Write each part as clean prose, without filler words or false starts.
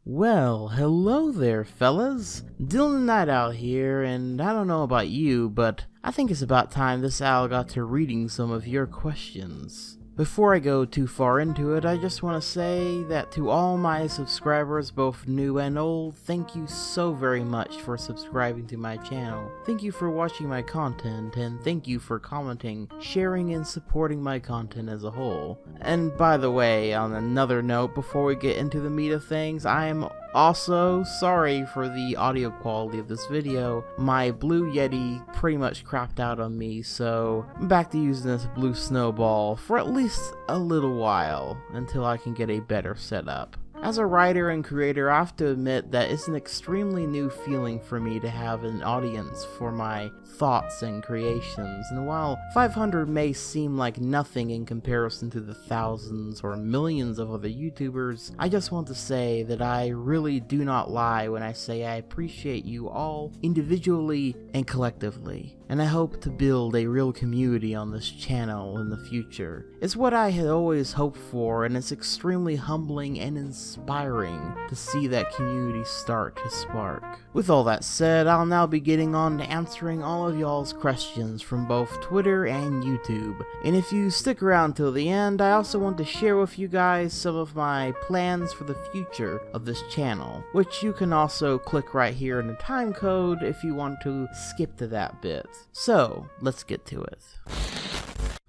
Well, hello there, fellas. Dylan Night Owl here, and I don't know about you, but I think it's about time this owl got to reading some of your questions. Before I go too far into it, I just want to say that to all my subscribers, both new and old, thank you so very much for subscribing to my channel. Thank you for watching my content, and thank you for commenting, sharing, and supporting my content as a whole. And by the way, on another note, before we get into the meat of things, I am also sorry for the audio quality of this video. My Blue Yeti pretty much crapped out on me, so I'm back to using this Blue Snowball for at least a little while until I can get a better setup. As a writer and creator, I have to admit that it's an extremely new feeling for me to have an audience for my thoughts and creations, and while 500 may seem like nothing in comparison to the thousands or millions of other YouTubers, I just want to say that I really do not lie when I say I appreciate you all individually and collectively. And I hope to build a real community on this channel in the future. It's what I had always hoped for, and it's extremely humbling and inspiring to see that community start to spark. With all that said, I'll now be getting on to answering all of y'all's questions from both Twitter and YouTube. And if you stick around till the end, I also want to share with you guys some of my plans for the future of this channel, which you can also click right here in the time code if you want to skip to that bit. So, let's get to it.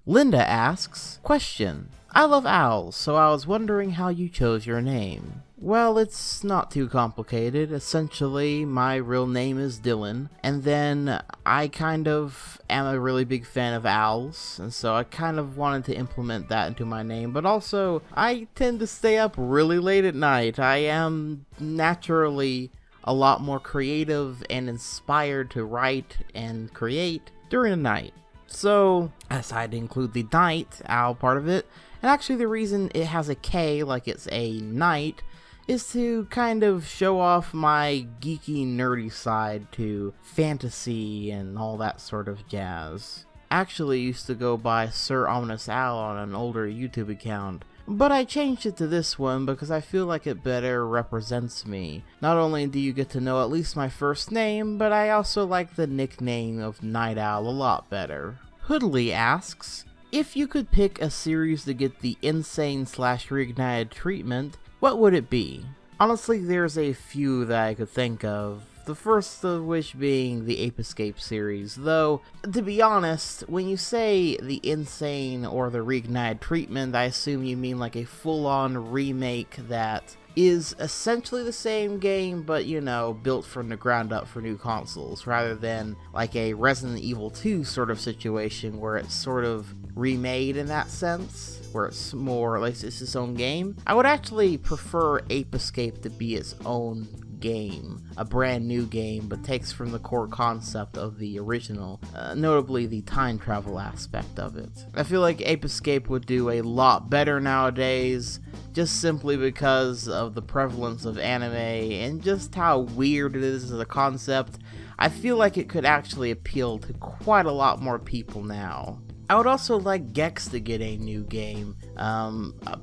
Linda asks, question, I love owls, so I was wondering how you chose your name. Well, it's not too complicated. Essentially, my real name is Dylan, and then I kind of am a really big fan of owls, and so I kind of wanted to implement that into my name, but also, I tend to stay up really late at night. I am naturally a lot more creative and inspired to write and create during the night. So I decided to include the night owl part of it, and actually the reason it has a K like it's a night is to kind of show off my geeky nerdy side to fantasy and all that sort of jazz. Actually used to go by Sir Ominous Owl on an older YouTube account, but I changed it to this one because I feel like it better represents me. Not only do you get to know at least my first name, but I also like the nickname of Night Owl a lot better. Hoodley asks, if you could pick a series to get the insane/reignited treatment, what would it be? Honestly, there's a few that I could think of. The first of which being the Ape Escape series, though, to be honest, when you say the insane or the reignited treatment, I assume you mean like a full-on remake that is essentially the same game, but you know, built from the ground up for new consoles, rather than like a Resident Evil 2 sort of situation where it's sort of remade in that sense, where it's more like it's its own game. I would actually prefer Ape Escape to be its own game, a brand new game, but takes from the core concept of the original, notably the time travel aspect of it. I feel like Ape Escape would do a lot better nowadays, just simply because of the prevalence of anime and just how weird it is as a concept. I feel like it could actually appeal to quite a lot more people now. I would also like Gex to get a new game,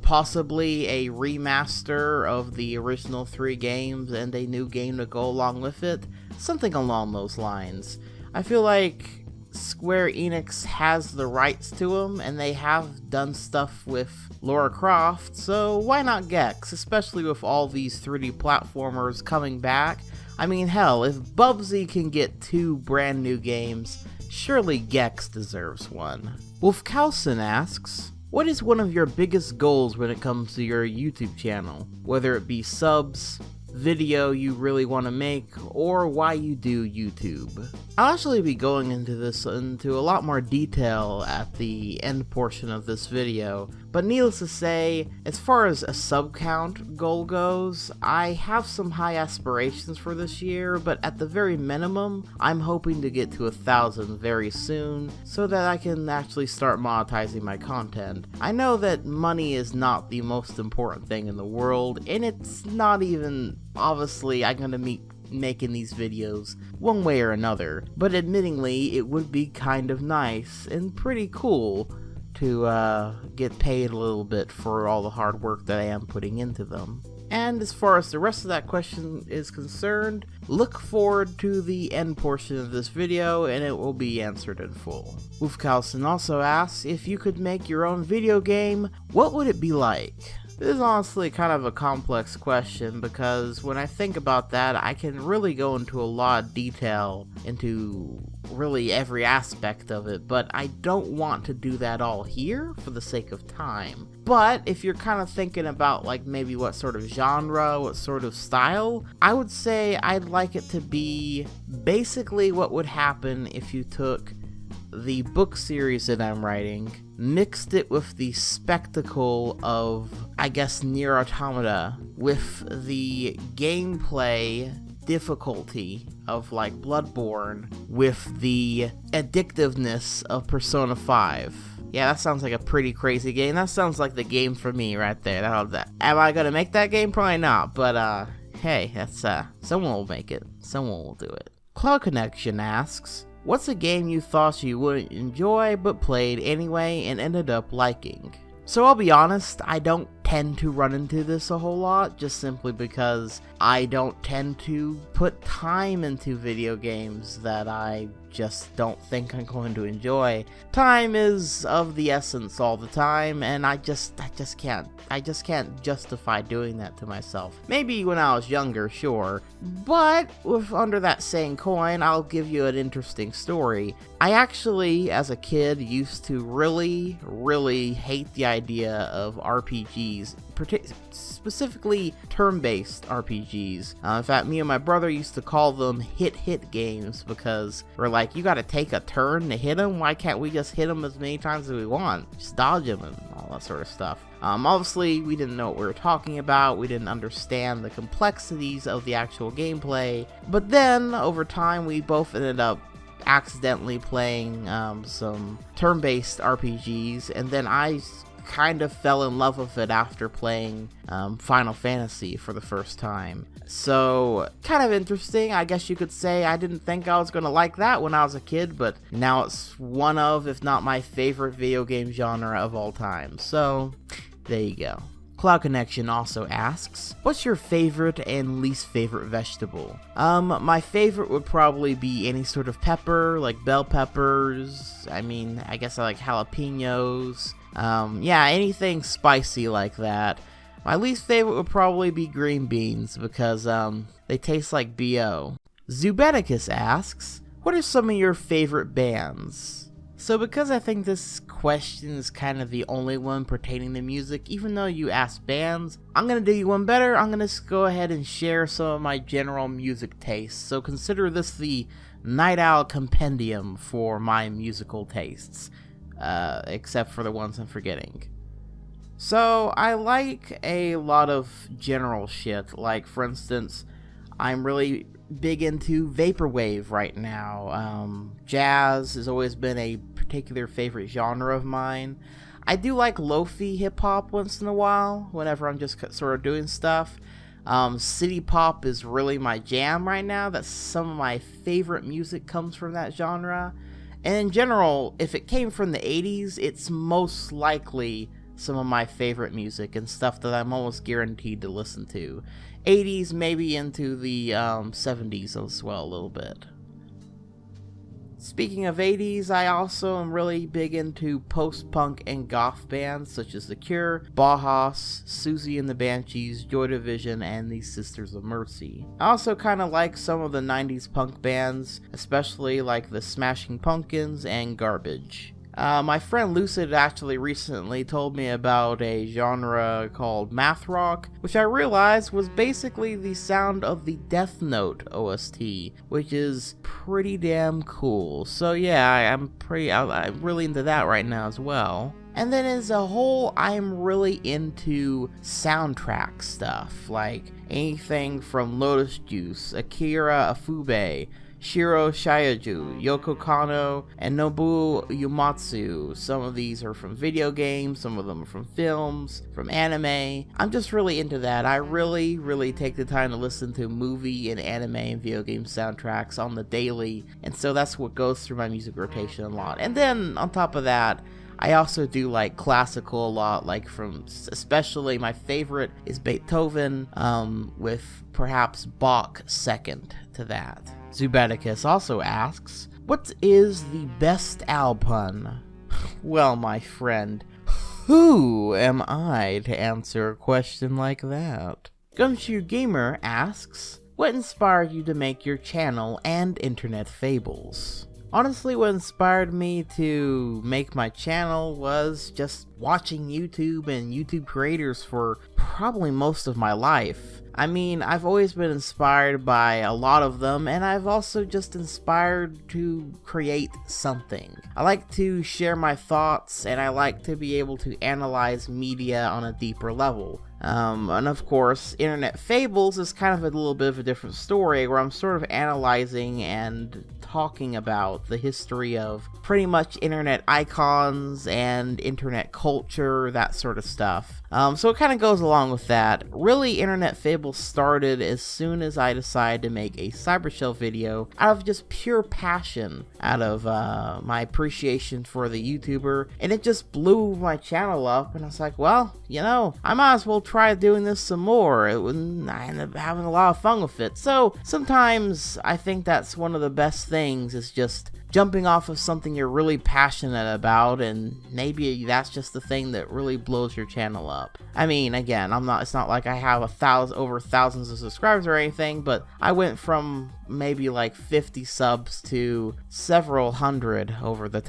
possibly a remaster of the original 3 games and a new game to go along with it, something along those lines. I feel like Square Enix has the rights to them, and they have done stuff with Lara Croft, so why not Gex, especially with all these 3D platformers coming back. I mean, hell, if Bubsy can get 2 brand new games, surely Gex deserves one. Wolf Carlson asks, what is one of your biggest goals when it comes to your YouTube channel? Whether it be subs, video you really want to make, or why you do YouTube. I'll actually be going into a lot more detail at the end portion of this video, but needless to say, as far as a sub count goal goes, I have some high aspirations for this year, but at the very minimum, I'm hoping to get to 1,000 very soon, so that I can actually start monetizing my content. I know that money is not the most important thing in the world, and it's not even, obviously, I'm gonna be making these videos one way or another, but admittingly, it would be kind of nice and pretty cool to get paid a little bit for all the hard work that I am putting into them. And as far as the rest of that question is concerned, look forward to the end portion of this video and it will be answered in full. Wolfkowson also asks, if you could make your own video game, what would it be like? This is honestly kind of a complex question because when I think about that, I can really go into a lot of detail into really every aspect of it, but I don't want to do that all here for the sake of time. But if you're kind of thinking about like maybe what sort of genre, what sort of style, I would say I'd like it to be basically what would happen if you took the book series that I'm writing, mixed it with the spectacle of, I guess, Nier Automata, with the gameplay difficulty of like Bloodborne, with the addictiveness of Persona 5. Yeah, that sounds like a pretty crazy game. That sounds like the game for me right there. Am I gonna make that game? Probably not, but hey, that's someone will make it. Someone will do it. Cloud Connection asks, what's a game you thought you wouldn't enjoy but played anyway and ended up liking? So I'll be honest, I don't tend to run into this a whole lot, just simply because I don't tend to put time into video games that I just don't think I'm going to enjoy. Time is of the essence all the time, and I just can't justify doing that to myself. Maybe when I was younger, sure, but with under that same coin, I'll give you an interesting story. I actually, as a kid, used to really hate the idea of RPGs, specifically turn-based RPGs. In fact, me and my brother used to call them hit games because we're like, you gotta take a turn to hit them? Why can't we just hit them as many times as we want? Just dodge them and all that sort of stuff. Obviously, we didn't know what we were talking about, we didn't understand the complexities of the actual gameplay, but then, over time, we both ended up accidentally playing some turn-based RPGs, and then I kind of fell in love with it after playing Final Fantasy for the first time. So, kind of interesting, I guess you could say. I didn't think I was going to like that when I was a kid, but now it's one of, if not my favorite video game genre of all time. So, there you go. Cloud Connection also asks, what's your favorite and least favorite vegetable? My favorite would probably be any sort of pepper, like bell peppers. I guess I like jalapenos. Yeah, anything spicy like that. My least favorite would probably be green beans because they taste like BO. Zubeticus asks, what are some of your favorite bands? So because I think this question is kind of the only one pertaining to music, even though you asked bands, I'm going to do you one better. I'm going to go ahead and share some of my general music tastes. So consider this the Night Owl compendium for my musical tastes. Except for the ones I'm forgetting. So, I like a lot of general shit, like, for instance, I'm really big into vaporwave right now. Jazz has always been a particular favorite genre of mine. I do like lo-fi hip-hop once in a while, whenever I'm just sort of doing stuff. City pop is really my jam right now. That's some of my favorite music comes from that genre. And in general, if it came from the 80s, it's most likely some of my favorite music and stuff that I'm almost guaranteed to listen to. 80s, maybe into the 70s as well a little bit. Speaking of 80s, I also am really big into post-punk and goth bands such as The Cure, Bauhaus, Susie and the Banshees, Joy Division, and the Sisters of Mercy. I also kind of like some of the 90s punk bands, especially like the Smashing Pumpkins and Garbage. My friend Lucid actually recently told me about a genre called math rock, which I realized was basically the sound of the Death Note OST, which is pretty damn cool. So yeah, I'm really into that right now as well. And then as a whole, I'm really into soundtrack stuff, like anything from Lotus Juice, Akira Ifube, Shiro Shiaju, Yoko Kanno, and Nobuo Uematsu. Some of these are from video games, some of them are from films, from anime. I'm just really into that. I really take the time to listen to movie and anime and video game soundtracks on the daily, and so that's what goes through my music rotation a lot. And then, on top of that, I also do like classical a lot, like especially my favorite is Beethoven, with perhaps Bach second to that. Zubeticus also asks, what is the best owl pun? Well, my friend, who am I to answer a question like that? Gumshoe Gamer asks, what inspired you to make your channel and internet fables? Honestly, what inspired me to make my channel was just watching YouTube and YouTube creators for probably most of my life. I mean, I've always been inspired by a lot of them, and I've also just inspired to create something. I like to share my thoughts, and I like to be able to analyze media on a deeper level. And of course, Internet Fables is kind of a little bit of a different story, where I'm sort of analyzing and talking about the history of pretty much internet icons and internet culture, that sort of stuff. So it kind of goes along with that. Really, Internet Fables started as soon as I decided to make a Cybershell video out of just pure passion, out of my appreciation for the YouTuber, and it just blew my channel up, and I was like, well, you know, I might as well try doing this some more. I ended up having a lot of fun with it. So sometimes I think that's one of the best things, is just jumping off of something you're really passionate about, and maybe that's just the thing that really blows your channel up. I mean, again, it's not like I have over thousands of subscribers or anything, but I went from maybe like 50 subs to several hundred over that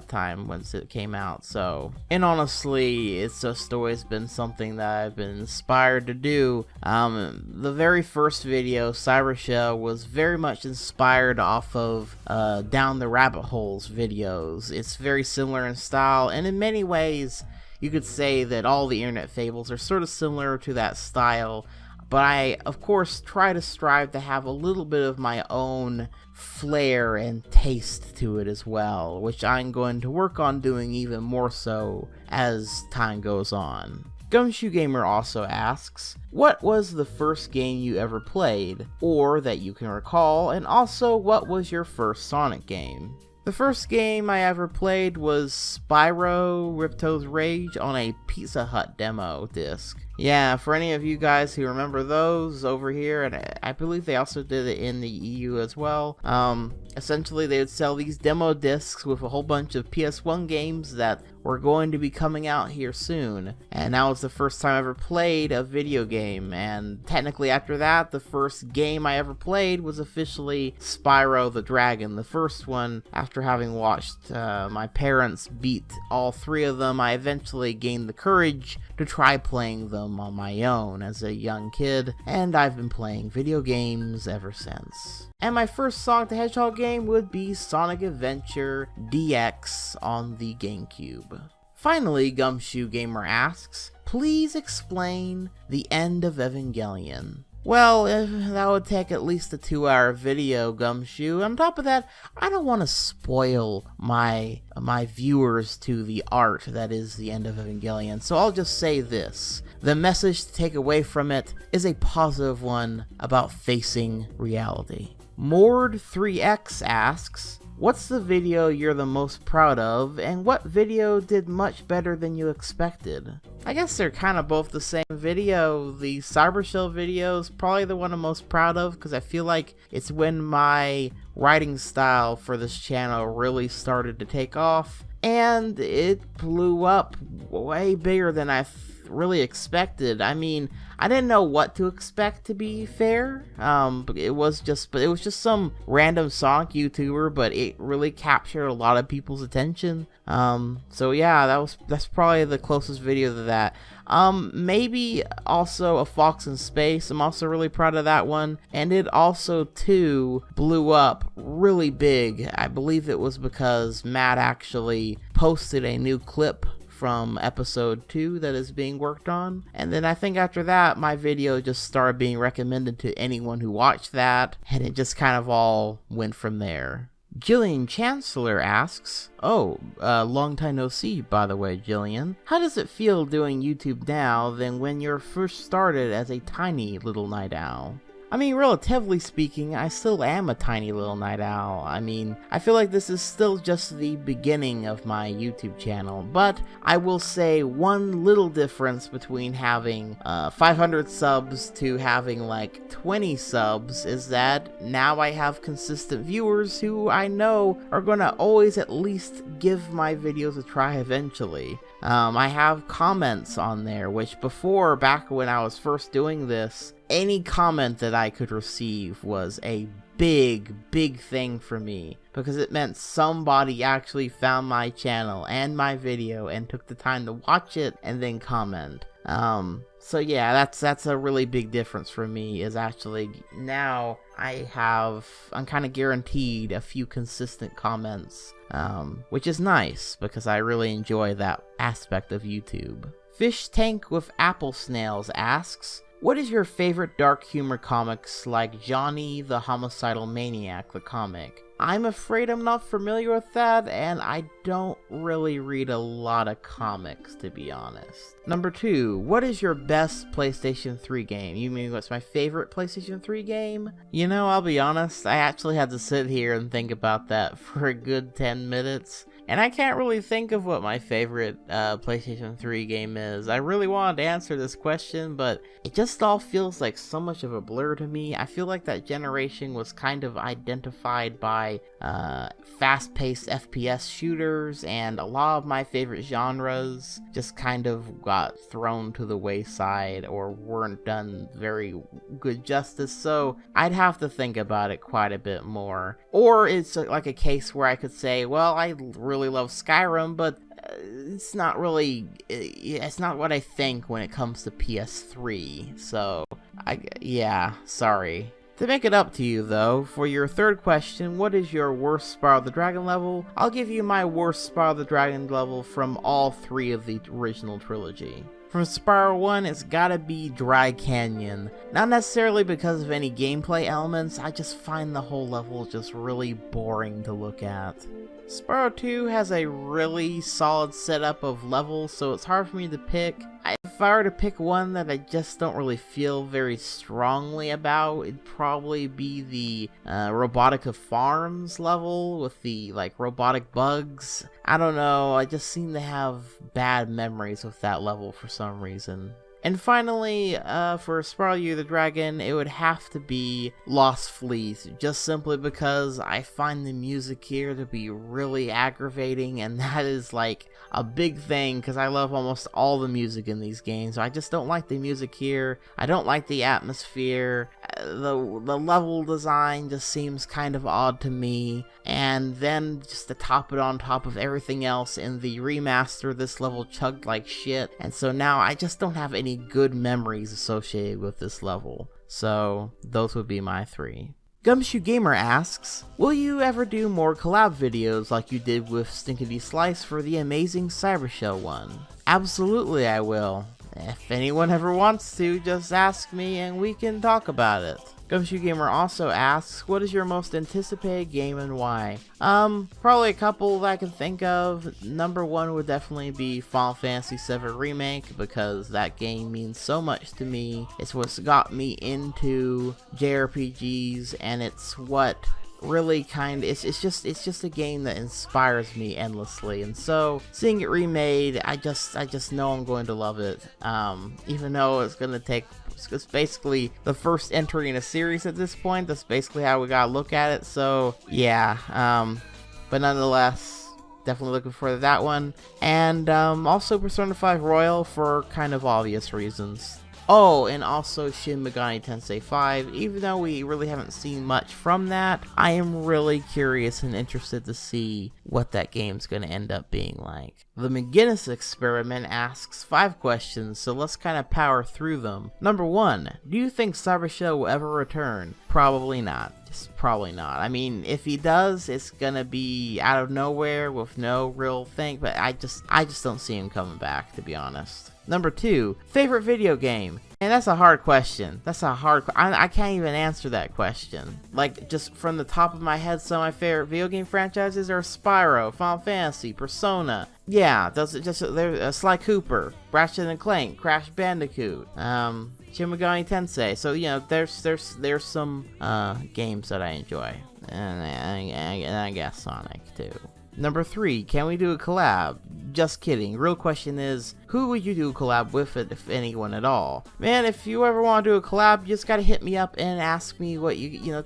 time once it came out. So, and honestly, it's just always been something that I've been inspired to do. The very first video, Cybershell, was very much inspired off of Down the Rabbit Holes videos. It's very similar in style, and in many ways you could say that all the Internet Fables are sort of similar to that style. But I, of course, try to strive to have a little bit of my own flair and taste to it as well, which I'm going to work on doing even more so as time goes on. Gumshoe Gamer also asks, what was the first game you ever played, or that you can recall, and also what was your first Sonic game? The first game I ever played was Spyro Ripto's Rage on a Pizza Hut demo disc. Yeah, for any of you guys who remember those over here, and I believe they also did it in the EU as well, essentially they would sell these demo discs with a whole bunch of PS1 games that were going to be coming out here soon, and that was the first time I ever played a video game. And technically after that, the first game I ever played was officially Spyro the Dragon, the first one. After having watched my parents beat all three of them, I eventually gained the courage to try playing them on my own as a young kid, and I've been playing video games ever since. And my first Sonic the Hedgehog game would be Sonic Adventure DX on the GameCube. Finally, Gumshoe Gamer asks, please explain the end of Evangelion. Well, that would take at least a 2-hour video, Gumshoe. On top of that, I don't want to spoil my viewers to the art that is the end of Evangelion, so I'll just say this. The message to take away from it is a positive one about facing reality. Mord3X asks, what's the video you're the most proud of, and what video did much better than you expected? I guess they're kind of both the same video. The Cybershell video is probably the one I'm most proud of, because I feel like it's when my writing style for this channel really started to take off, and it blew up way bigger than I really expected. I mean, I didn't know what to expect, to be fair. But it was just some random Sonic YouTuber, but it really captured a lot of people's attention. So yeah, that's probably the closest video to that. Maybe also A Fox in Space. I'm also really proud of that one, and it also too blew up really big. I believe it was because Matt actually posted a new clip from episode 2 that is being worked on, and then I think after that my video just started being recommended to anyone who watched that, and it just kind of all went from there. Jillian Chancellor asks, long time no see, by the way, Jillian. How does it feel doing YouTube now than when you first started as a tiny little night owl? I mean, relatively speaking, I still am a tiny little night owl. I mean, I feel like this is still just the beginning of my YouTube channel, but I will say one little difference between having 500 subs to having like 20 subs is that now I have consistent viewers who I know are gonna always at least give my videos a try eventually. I have comments on there, which before, back when I was first doing this, any comment that I could receive was a big thing for me, because it meant somebody actually found my channel and my video and took the time to watch it and then comment. So yeah, that's a really big difference for me, is actually now I'm kind of guaranteed a few consistent comments, which is nice because I really enjoy that aspect of YouTube. Fish Tank with Apple Snails asks, what is your favorite dark humor comics like Johnny the Homicidal Maniac, the comic? I'm afraid I'm not familiar with that, and I don't really read a lot of comics, to be honest. Number 2, what is your best PlayStation 3 game? You mean what's my favorite PlayStation 3 game? You know, I'll be honest, I actually had to sit here and think about that for a good 10 minutes. And I can't really think of what my favorite PlayStation 3 game is. I really wanted to answer this question, but it just all feels like so much of a blur to me. I feel like that generation was kind of identified by fast-paced FPS shooters, and a lot of my favorite genres just kind of got thrown to the wayside or weren't done very good justice, so I'd have to think about it quite a bit more. Or it's like a case where I could say, well, I really love Skyrim, but it's not really, it's not what I think when it comes to PS3, so yeah, sorry. To make it up to you though, for your third question, what is your worst Spyro the Dragon level? I'll give you my worst Spyro the Dragon level from all 3 of the original trilogy. From Spyro 1, it's gotta be Dry Canyon. Not necessarily because of any gameplay elements, I just find the whole level just really boring to look at. Spyro 2 has a really solid setup of levels, so it's hard for me to pick. If I were to pick one that I just don't really feel very strongly about, it'd probably be the Robotica Farms level with the robotic bugs. I don't know, I just seem to have bad memories with that level for some reason. And finally, for Spyro the Dragon, it would have to be Lost Fleet, just simply because I find the music here to be really aggravating, and that is like a big thing because I love almost all the music in these games. I just don't like the music here. I don't like the atmosphere. The level design just seems kind of odd to me, and then just to top it on top of everything else, in the remaster this level chugged like shit, and so now I just don't have any good memories associated with this level. So those would be my 3. Gumshoe Gamer asks, will you ever do more collab videos like you did with Stinkity Slice for the Amazing Cybershell one? Absolutely I will. If anyone ever wants to, just ask me and we can talk about it. Gumshoe Gamer also asks, what is your most anticipated game and why? Probably a couple that I can think of. Number 1 would definitely be Final Fantasy VII Remake, because that game means so much to me. It's what's got me into JRPGs, and it's what really it's just a game that inspires me endlessly, and so seeing it remade, I just know I'm going to love it, even though it's basically the first entry in a series at this point. That's basically how we gotta look at it, so yeah, but nonetheless, definitely looking forward to that one, and also Persona 5 Royal for kind of obvious reasons. Oh, and also Shin Megami Tensei 5, even though we really haven't seen much from that, I am really curious and interested to see what that game's going to end up being like. The McGinnis Experiment asks 5 questions, so let's kind of power through them. Number 1, do you think Cybershell will ever return? Probably not. Just probably not. I mean, if he does, it's gonna be out of nowhere with no real thing, but I just don't see him coming back, to be honest. Number 2, favorite video game. And that's a hard question. I can't even answer that question. Like, just from the top of my head, some of my favorite video game franchises are Spyro, Final Fantasy, Persona. Yeah, there's Sly Cooper, Ratchet and Clank, Crash Bandicoot, Shin Megami Tensei. So, you know, there's some games that I enjoy. And I guess Sonic, too. Number 3, can we do a collab? Just kidding. Real question is, who would you do a collab with, if anyone at all? Man, if you ever want to do a collab, you just gotta hit me up and ask me what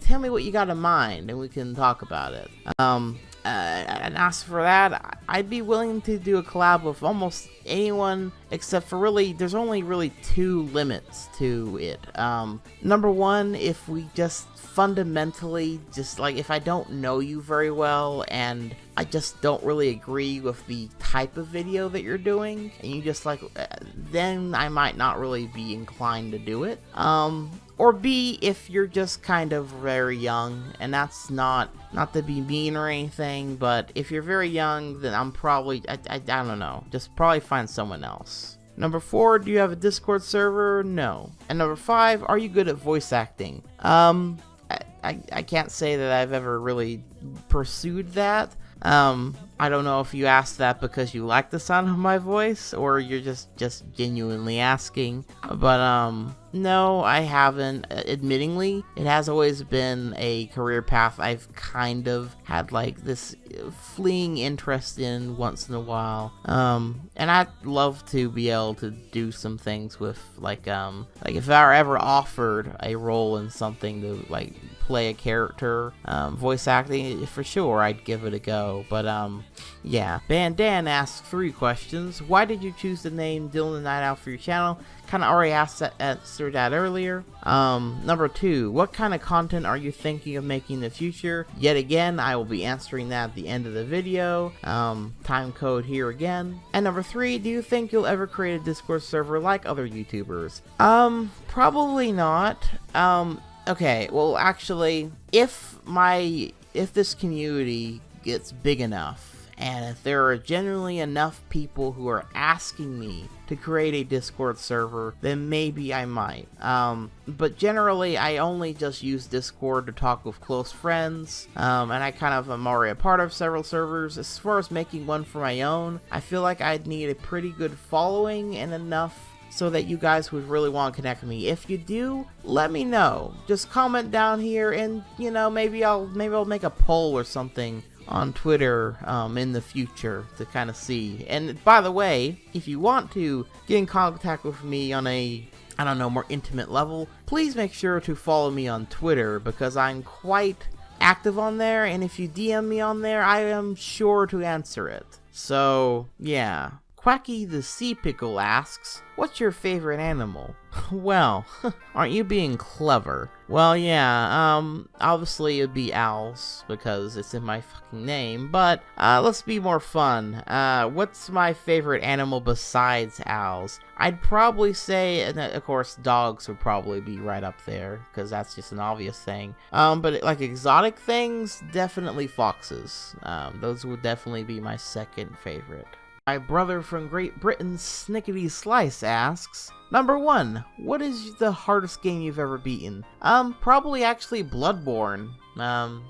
tell me what you got in mind, and we can talk about it. And as for that, I'd be willing to do a collab with almost anyone, except for there's only really 2 limits to it. Number 1, if we just fundamentally, if I don't know you very well and I just don't really agree with the type of video that you're doing, and you just then I might not really be inclined to do it. Or B, if you're just kind of very young, and that's not to be mean or anything, but if you're very young, then I'm probably, I don't know, just probably find someone else. Number 4, do you have a Discord server? No. And number 5, are you good at voice acting? I can't say that I've ever really pursued that. I don't know if you asked that because you like the sound of my voice, or you're just genuinely asking. But, no, I haven't. Admittingly, it has always been a career path I've kind of had, this fleeting interest in once in a while. And I'd love to be able to do some things with, if I were ever offered a role in something to, play a character, voice acting, for sure, I'd give it a go. But, yeah. Bandan asks 3 questions. Why did you choose the name Dylan the Night Owl for your channel? Kind of already answered that earlier. Number 2, what kind of content are you thinking of making in the future? Yet again, I will be answering that at the end of the video. Time code here again. And number 3, do you think you'll ever create a Discord server like other YouTubers? Probably not. Okay, well, actually, if this community gets big enough, and if there are genuinely enough people who are asking me to create a Discord server, then maybe I might. But generally, I only just use Discord to talk with close friends, and I kind of am already a part of several servers. As far as making one for my own, I feel like I'd need a pretty good following and enough so that you guys would really want to connect with me. If you do, let me know. Just comment down here, and maybe I'll make a poll or something on Twitter in the future to kind of see. And by the way, if you want to get in contact with me on a, I don't know, more intimate level, please make sure to follow me on Twitter, because I'm quite active on there, and if you DM me on there, I am sure to answer it. So yeah. Quacky the Sea Pickle asks, what's your favorite animal? Well, aren't you being clever? Well, yeah, obviously it'd be owls, because it's in my fucking name, but, let's be more fun. What's my favorite animal besides owls? I'd probably say, and of course, dogs would probably be right up there, because that's just an obvious thing. But exotic things, definitely foxes. Those would definitely be my second favorite. My brother from Great Britain, Snickety Slice, asks, number 1, what is the hardest game you've ever beaten? Probably actually Bloodborne.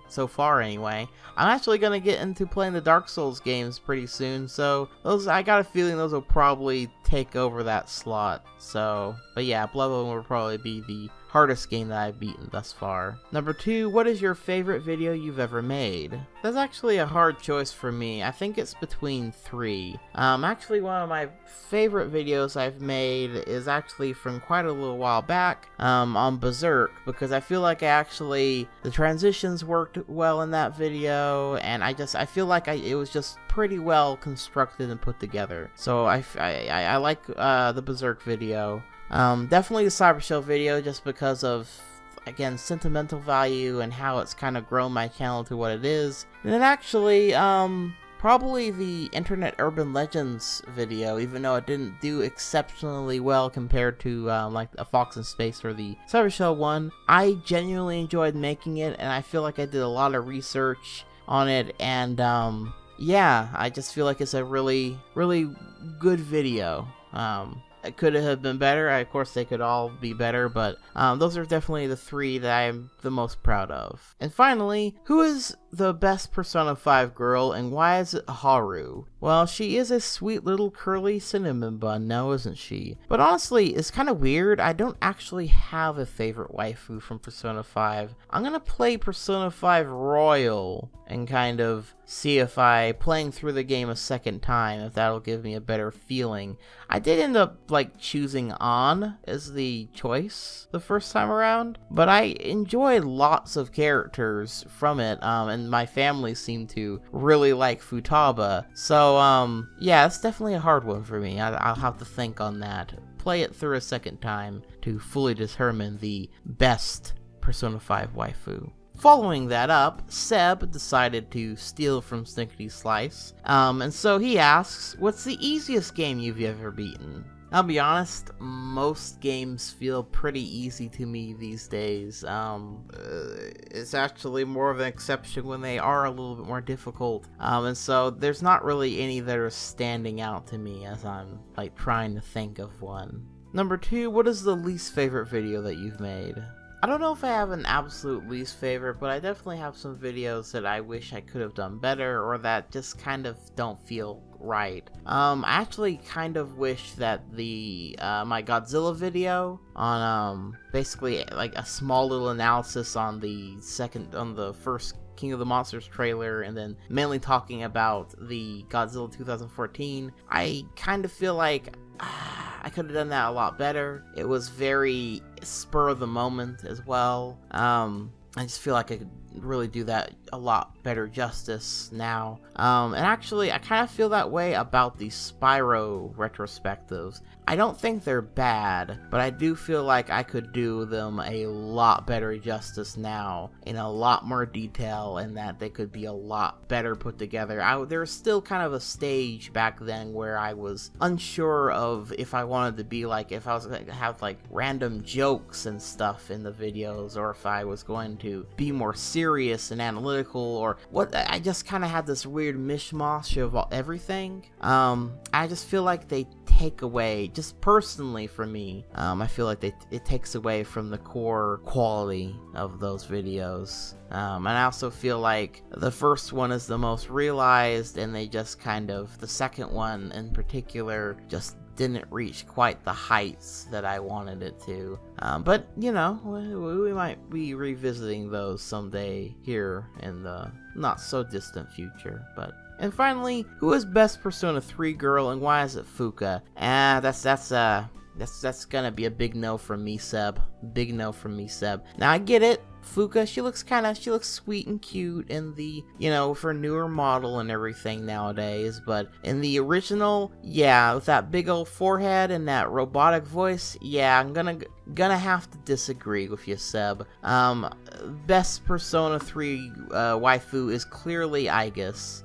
So far anyway. I'm actually gonna get into playing the Dark Souls games pretty soon, so I got a feeling those will probably take over that slot. So, but yeah, Bloodborne will probably be the hardest game that I've beaten thus far. Number 2, what is your favorite video you've ever made? That's actually a hard choice for me. I think it's between 3. Actually, one of my favorite videos I've made is actually from quite a little while back, on Berserk, because I feel like the transitions worked well in that video, and I feel like it was just pretty well constructed and put together. So I like the Berserk video. Definitely the Cyber Shell video, just because of, again, sentimental value and how it's kind of grown my channel to what it is. And then actually, probably the Internet Urban Legends video, even though it didn't do exceptionally well compared to like a Fox in Space or the Cyber Shell one. I genuinely enjoyed making it, and I feel like I did a lot of research on it, and yeah, I just feel like it's a really, really good video. Could it have been better? Of course, they could all be better, but those are definitely the 3 that I'm the most proud of. And finally, who is the best Persona 5 girl, and why is it Haru? Well, she is a sweet little curly cinnamon bun now, isn't she? But honestly, it's kind of weird. I don't actually have a favorite waifu from Persona 5. I'm gonna play Persona 5 Royal and kind of see if playing through the game a second time, if that'll give me a better feeling. I did end up like choosing An as the choice the first time around, but I enjoyed lots of characters from it, and my family seemed to really like Futaba. So yeah, it's definitely a hard one for me. I'll have to think on that. Play it through a second time to fully determine the best Persona 5 waifu. Following that up, Seb decided to steal from Snickety Slice, and so he asks, what's the easiest game you've ever beaten? I'll be honest, most games feel pretty easy to me these days. It's actually more of an exception when they are a little bit more difficult, and so there's not really any that are standing out to me as I'm like trying to think of one. Number 2, what is the least favorite video that you've made? I don't know if I have an absolute least favorite, but I definitely have some videos that I wish I could have done better, or that just kind of don't feel right. I actually kind of wish that the my Godzilla video on basically like a small little analysis on the first King of the Monsters trailer, and then mainly talking about the Godzilla 2014, I kind of feel like I could have done that a lot better. It was very spur of the moment as well. I just feel like I could really do that a lot better justice now. And actually, I kind of feel that way about the Spyro retrospectives. I don't think they're bad, but I do feel like I could do them a lot better justice now, in a lot more detail, and that they could be a lot better put together. There was still kind of a stage back then where I was unsure of if I wanted to be like, if I was going to have like random jokes and stuff in the videos, or if I was going to be more serious and analytical, or what. I just kind of had this weird mishmash of everything. I just feel like they take away, just personally for me, I feel like it takes away from the core quality of those videos. And I also feel like the first one is the most realized, and they just kind of, the second one in particular, just didn't reach quite the heights that I wanted it to. But, you know, we might be revisiting those someday here in the not so distant future, but... And finally, who is best Persona 3 girl, and why is it Fuuka? That's gonna be a big no from me, Seb. Big no from me, Seb. Now I get it. Fuuka, she looks sweet and cute in the, you know, for newer model and everything nowadays, but in the original, yeah, with that big old forehead and that robotic voice, yeah, I'm gonna have to disagree with you, Seb. Best Persona 3 waifu is clearly Aigis.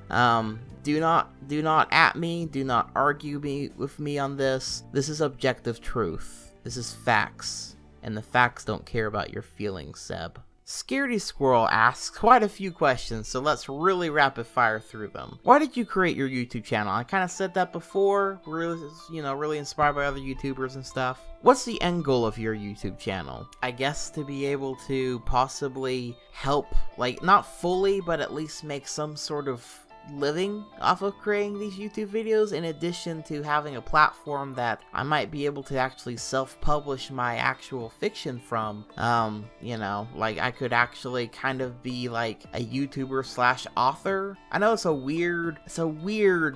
Do not at me, do not argue with me on this. This is objective truth. This is facts. And the facts don't care about your feelings, Seb. Scaredy Squirrel asks quite a few questions, so let's really rapid fire through them. Why did you create your YouTube channel? I kind of said that before, really inspired by other YouTubers and stuff. What's the end goal of your YouTube channel? I guess to be able to possibly help, like, not fully, but at least make some sort of living off of creating these YouTube videos, in addition to having a platform that I might be able to actually self-publish my actual fiction from. You know, like I could actually kind of be like a YouTuber slash author. I know it's a weird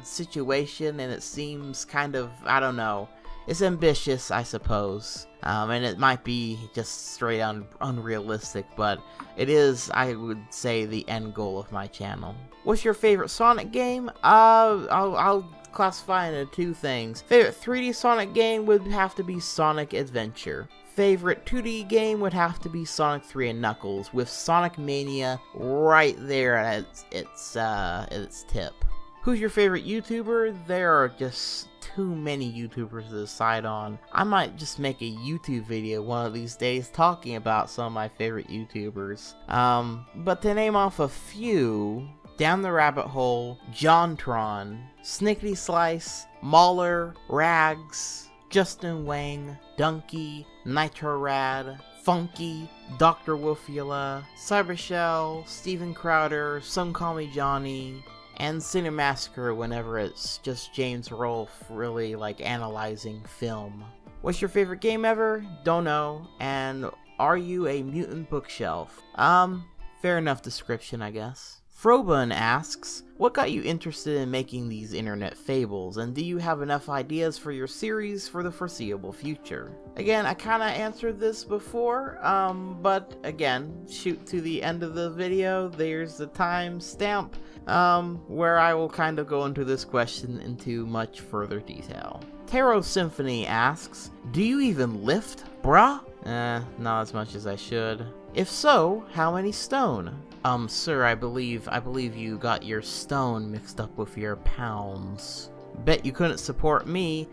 situation, and it seems kind of, I don't know, it's ambitious, I suppose. And it might be just straight unrealistic, but it is, I would say, the end goal of my channel. What's your favorite Sonic game? I'll classify into two things. Favorite 3D Sonic game would have to be Sonic Adventure. Favorite 2D game would have to be Sonic 3 and Knuckles, with Sonic Mania right there at its tip. Who's your favorite YouTuber? There are just too many YouTubers to decide on. I might just make a YouTube video one of these days talking about some of my favorite YouTubers. But to name off a few, Down the Rabbit Hole, JonTron, Snickety Slice, Mauler, Rags, Justin Wang, Dunkey, Nitrorad, Funky, Dr. Wolfula, Cybershell, Steven Crowder, Some Call Me Johnny, and Cinemassacre whenever it's just James Rolfe really like analyzing film. What's your favorite game ever? Don't know. And are you a mutant bookshelf? Fair enough description, I guess. Frobun asks, what got you interested in making these internet fables, and do you have enough ideas for your series for the foreseeable future? Again, I kinda answered this before, but again, shoot to the end of the video, there's the time stamp, where I will kind of go into this question into much further detail. Tarot Symphony asks, do you even lift, bruh? Not as much as I should. If so, how many stone? Sir, I believe you got your stone mixed up with your pounds. Bet you couldn't support me?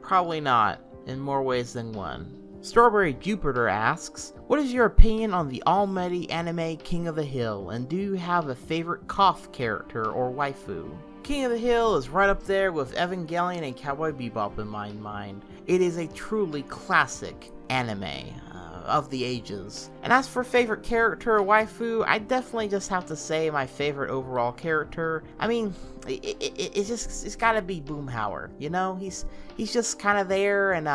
Probably not, in more ways than one. Strawberry Jupiter asks, what is your opinion on the almighty anime King of the Hill, and do you have a favorite Koth character or waifu? King of the Hill is right up there with Evangelion and Cowboy Bebop in my mind. It is a truly classic anime of the ages. And as for favorite character or waifu, I definitely just have to say my favorite overall character. I mean, it's gotta be Boomhauer, you know? He's just kind of there, and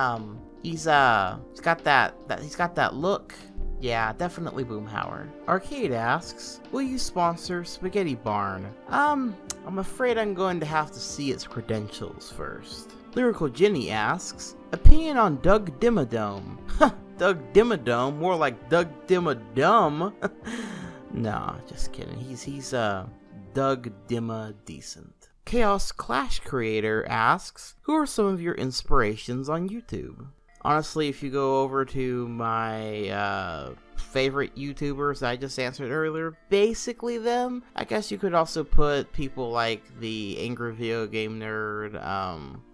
he's got that look. Yeah, definitely Boomhauer. Arcade asks, will you sponsor Spaghetti Barn? I'm afraid I'm going to have to see its credentials first. Lyrical Jenny asks, opinion on Doug Dimmadome? Doug Dimmadome, more like Doug Dimmadum. Nah, just kidding. He's Doug Dimma decent. Chaos Clash Creator asks, who are some of your inspirations on YouTube? Honestly, if you go over to my favorite YouTubers I just answered earlier, basically them. I guess you could also put people like the Angry Video Game Nerd,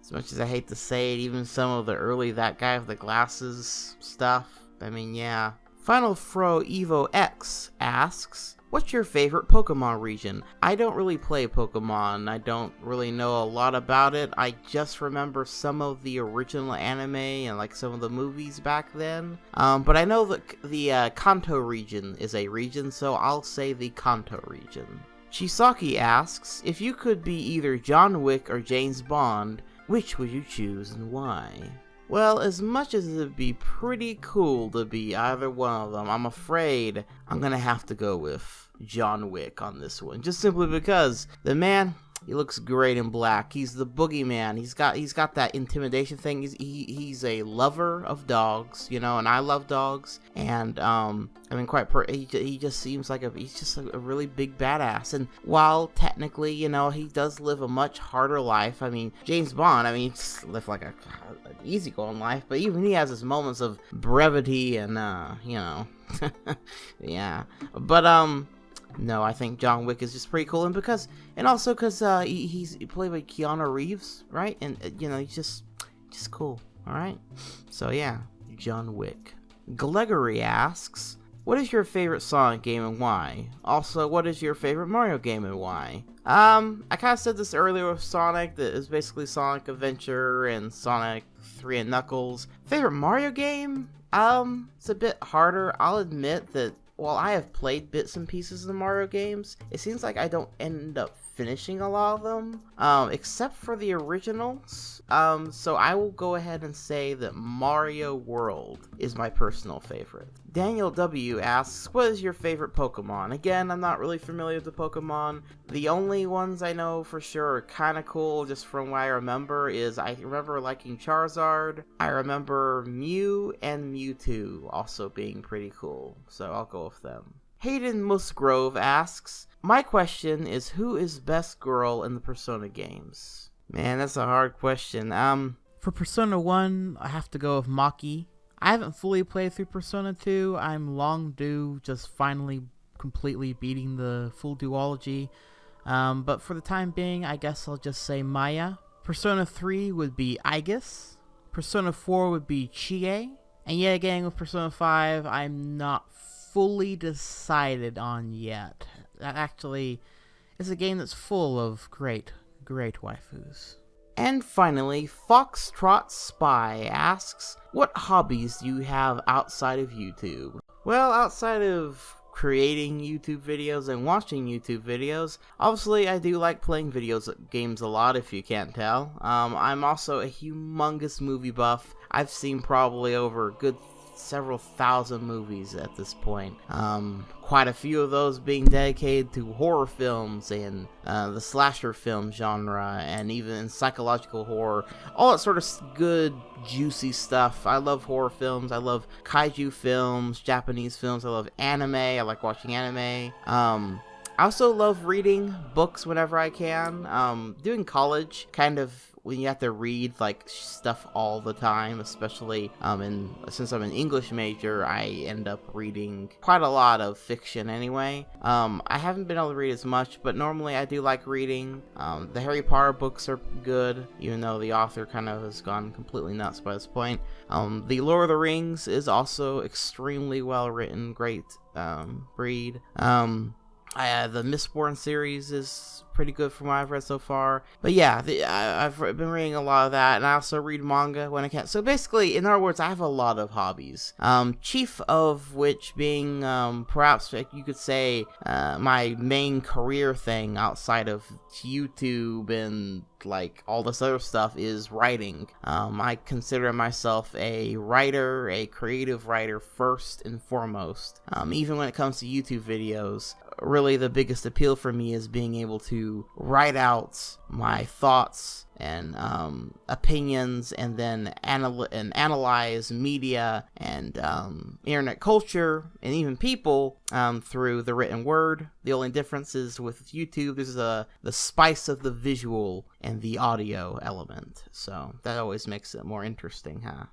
as much as I hate to say it, even some of the early That Guy with the Glasses stuff. I mean, yeah. Final Fro Evo X asks, what's your favorite Pokemon region? I don't really play Pokemon. I don't really know a lot about it. I just remember some of the original anime and like some of the movies back then. But I know that the Kanto region is a region, so I'll say the Kanto region. Chisaki asks, if you could be either John Wick or James Bond, which would you choose and why? Well, as much as it'd be pretty cool to be either one of them, I'm afraid I'm gonna have to go with John Wick on this one. Just simply because the man, he looks great in black. He's the boogeyman. He's got that intimidation thing. He's a lover of dogs, you know, and I love dogs. And I mean, he just seems like he's just a really big badass. And while technically, you know, he does live a much harder life. I mean, James Bond, I mean, he just lived like an easygoing life, but even he has his moments of brevity and you know, yeah. But no, I think John Wick is just pretty cool, and also because he's played by Keanu Reeves, right? And you know, he's just cool. All right, so yeah, John Wick. Gregory asks, what is your favorite Sonic game and why? Also, what is your favorite Mario game and why? I kind of said this earlier with Sonic, that is basically Sonic Adventure and Sonic 3 and Knuckles. Favorite Mario game? It's a bit harder. I'll admit that while I have played bits and pieces of the Mario games, it seems like I don't end up finishing a lot of them, except for the originals. So I will go ahead and say that Mario World is my personal favorite. Daniel W. asks, what is your favorite Pokemon? Again, I'm not really familiar with the Pokemon. The only ones I know for sure are kind of cool, just from what I remember, is I remember liking Charizard. I remember Mew and Mewtwo also being pretty cool, so I'll go with them. Hayden Musgrove asks, my question is, who is best girl in the Persona games? Man, that's a hard question. For Persona 1, I have to go with Maki. I haven't fully played through Persona 2. I'm long due, just finally completely beating the full duology. But for the time being, I guess I'll just say Maya. Persona 3 would be Aigis. Persona 4 would be Chie. And yet again, with Persona 5, I'm not fully decided on yet. That actually is a game that's full of great waifus. And finally, Foxtrot Spy asks, what hobbies do you have outside of YouTube? Well, outside of creating YouTube videos and watching YouTube videos, obviously I do like playing games a lot, if you can't tell. I'm also a humongous movie buff. I've seen probably over a good several thousand movies at this point. Quite a few of those being dedicated to horror films and the slasher film genre, and even psychological horror, all that sort of good, juicy stuff. I love horror films. I love kaiju films, Japanese films. I love anime. I like watching anime. I also love reading books whenever I can. Doing college, kind of, when you have to read like stuff all the time, especially since I'm an English major, I end up reading quite a lot of fiction anyway. I haven't been able to read as much, but normally I do like reading. The Harry Potter books are good, even though the author kind of has gone completely nuts by this point. The Lord of the Rings is also extremely well written, great read. The Mistborn series is pretty good from what I've read so far. But yeah, I've been reading a lot of that, and I also read manga when I can. So basically, in other words, I have a lot of hobbies. Chief of which being, perhaps you could say, my main career thing outside of YouTube and like all this other stuff is writing. I consider myself a writer, a creative writer first and foremost. Even when it comes to YouTube videos, really the biggest appeal for me is being able to write out my thoughts and opinions, and then analyze media and internet culture and even people through the written word. The only difference is with YouTube, there's the spice of the visual and the audio element, so that always makes it more interesting, huh?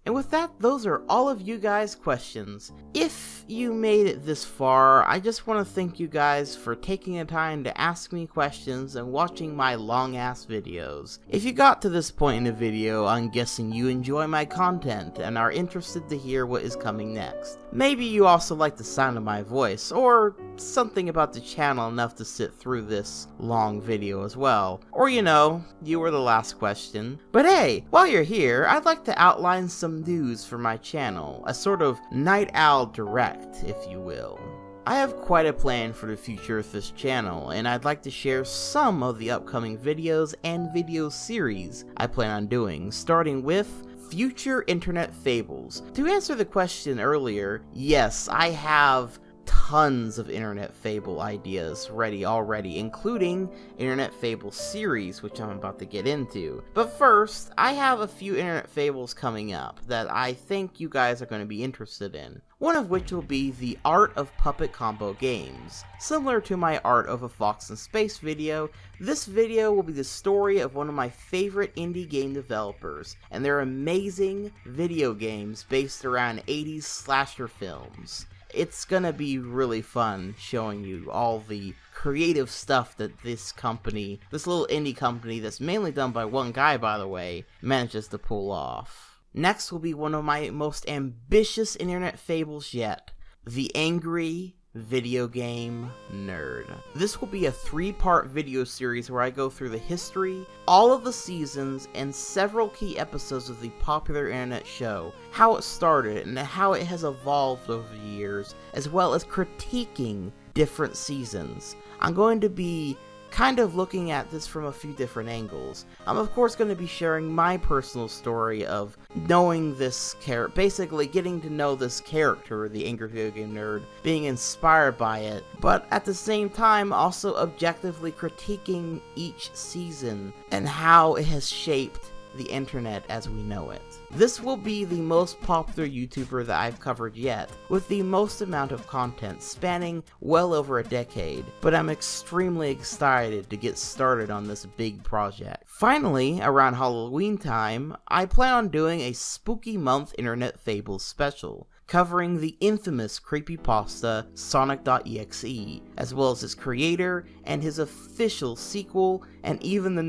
And with that, those are all of you guys' questions. If you made it this far, I just want to thank you guys for taking the time to ask me questions and watching my long-ass videos. If you got to this point in the video, I'm guessing you enjoy my content and are interested to hear what is coming next. Maybe you also like the sound of my voice, or something about the channel enough to sit through this long video as well. Or you know, you were the last question. But hey, while you're here, I'd like to outline some news for my channel, a sort of Night Owl Direct, if you will. I have quite a plan for the future of this channel, and I'd like to share some of the upcoming videos and video series I plan on doing, starting with Future Internet Fables. To answer the question earlier, yes, I have tons of Internet Fable ideas ready already, including Internet Fable series, which I'm about to get into. But first, I have a few Internet Fables coming up that I think you guys are going to be interested in. One of which will be the Art of Puppet Combo Games. Similar to my Art of a Fox in Space video, this video will be the story of one of my favorite indie game developers, and their amazing video games based around 80s slasher films. It's gonna be really fun showing you all the creative stuff that this little indie company that's mainly done by one guy, by the way, manages to pull off. Next will be one of my most ambitious Internet Fables yet, The Angry Video Game Nerd. This will be a 3-part video series where I go through the history, all of the seasons, and several key episodes of the popular internet show, how it started and how it has evolved over the years, as well as critiquing different seasons. I'm going to be kind of looking at this from a few different angles. I'm of course going to be sharing my personal story of knowing this character, basically getting to know this character, the Angry Video Game Nerd, being inspired by it, but at the same time also objectively critiquing each season and how it has shaped the internet as we know it. This will be the most popular YouTuber that I've covered yet, with the most amount of content spanning well over a decade, but I'm extremely excited to get started on this big project. Finally, around Halloween time, I plan on doing a Spooky Month Internet Fables special, covering the infamous creepypasta Sonic.exe, as well as his creator and his official sequel, and even the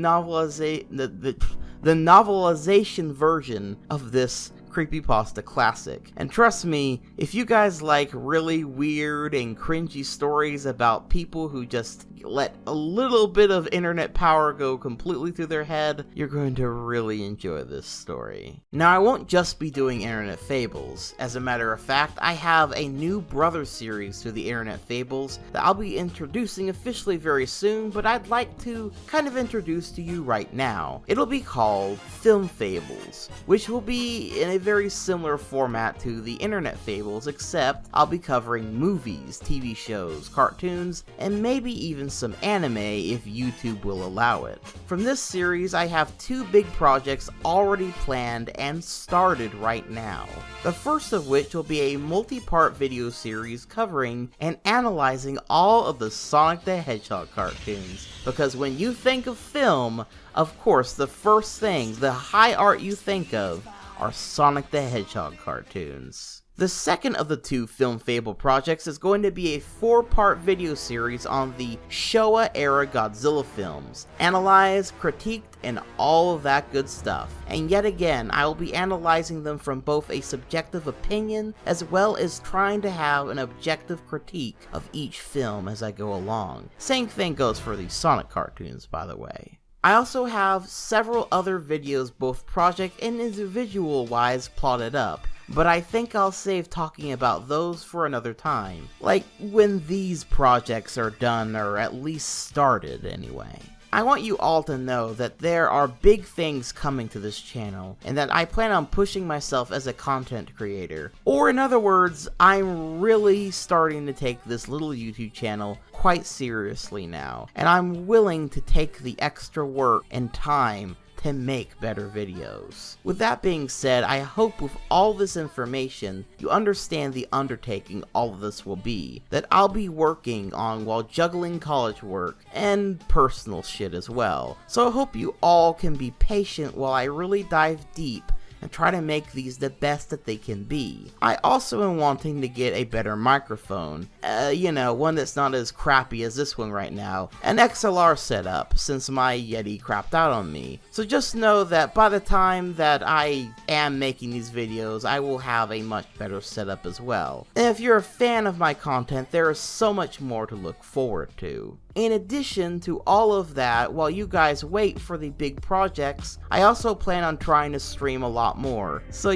novelization version of this creepypasta classic. And trust me, if you guys like really weird and cringy stories about people who just let a little bit of internet power go completely through their head, you're going to really enjoy this story. Now, I won't just be doing Internet Fables. As a matter of fact, I have a new brother series to the Internet Fables that I'll be introducing officially very soon, but I'd like to kind of introduce to you right now. It'll be called Film Fables, which will be in a very similar format to the Internet Fables, except I'll be covering movies, TV shows, cartoons, and maybe even some anime if YouTube will allow it. From this series, I have two big projects already planned and started right now. The first of which will be a multi-part video series covering and analyzing all of the Sonic the Hedgehog cartoons, because when you think of film, of course the first thing, the high art you think of, are Sonic the Hedgehog cartoons. The second of the two Film Fable projects is going to be a 4-part video series on the Showa-era Godzilla films, analyzed, critiqued, and all of that good stuff. And yet again, I will be analyzing them from both a subjective opinion as well as trying to have an objective critique of each film as I go along. Same thing goes for the Sonic cartoons, by the way. I also have several other videos, both project and individual wise, plotted up, but I think I'll save talking about those for another time, like when these projects are done, or at least started anyway. I want you all to know that there are big things coming to this channel, and that I plan on pushing myself as a content creator. Or in other words, I'm really starting to take this little YouTube channel quite seriously now, and I'm willing to take the extra work and time to make better videos. With that being said, I hope with all this information, you understand the undertaking all of this will be, that I'll be working on while juggling college work and personal shit as well. So I hope you all can be patient while I really dive deep and try to make these the best that they can be. I also am wanting to get a better microphone, one that's not as crappy as this one right now, an XLR setup, since my Yeti crapped out on me. So just know that by the time that I am making these videos, I will have a much better setup as well. And if you're a fan of my content, there is so much more to look forward to. In addition to all of that, while you guys wait for the big projects, I also plan on trying to stream a lot more. So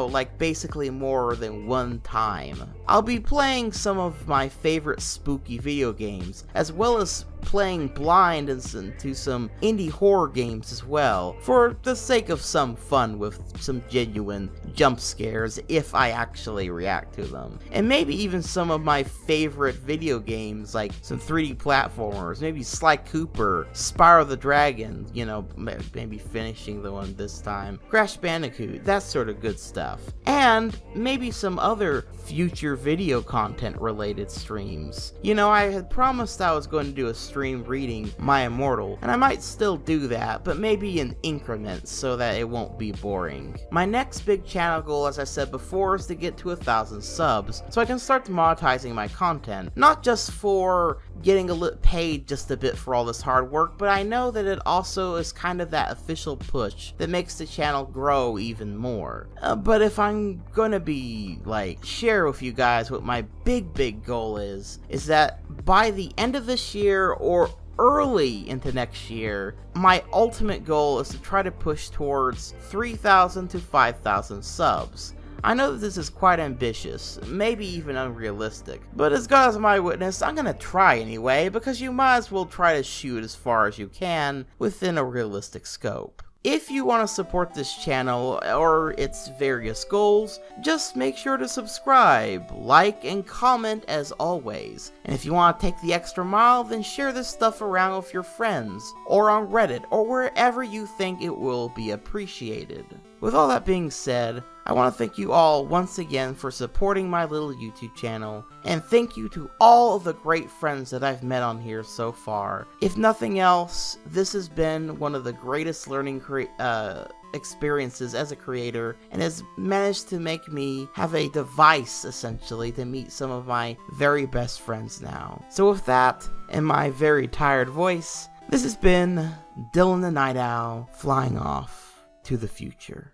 like basically more than one time. I'll be playing some of my favorite spooky video games, as well as playing blind into some indie horror games as well, for the sake of some fun with some genuine jump scares if I actually react to them. And maybe even some of my favorite video games, like some 3D platformers, maybe Sly Cooper, Spyro the Dragon, maybe finishing the one this time, Crash Bandicoot, that sort of good stuff. And maybe some other future video content related streams. I had promised I was going to do a stream reading My Immortal, and I might still do that, but maybe in increments so that it won't be boring. My next big channel goal, as I said before, is to get to 1,000 subs, so I can start monetizing my content. Not just for getting paid just a bit for all this hard work, but I know that it also is kind of that official push that makes the channel grow even more. But if I'm gonna be share with you guys what my big goal is that by the end of this year or early into next year, my ultimate goal is to try to push towards 3,000 to 5,000 subs. I know that this is quite ambitious, maybe even unrealistic, but as God is my witness, I'm gonna try anyway, because you might as well try to shoot as far as you can within a realistic scope. If you want to support this channel or its various goals, just make sure to subscribe, like, and comment as always. And if you want to take the extra mile, then share this stuff around with your friends, or on Reddit, or wherever you think it will be appreciated. With all that being said, I want to thank you all once again for supporting my little YouTube channel, and thank you to all of the great friends that I've met on here so far. If nothing else, this has been one of the greatest learning experiences as a creator, and has managed to make me have a device, essentially, to meet some of my very best friends now. So with that, and my very tired voice, this has been Dylan the Night Owl, flying off to the future.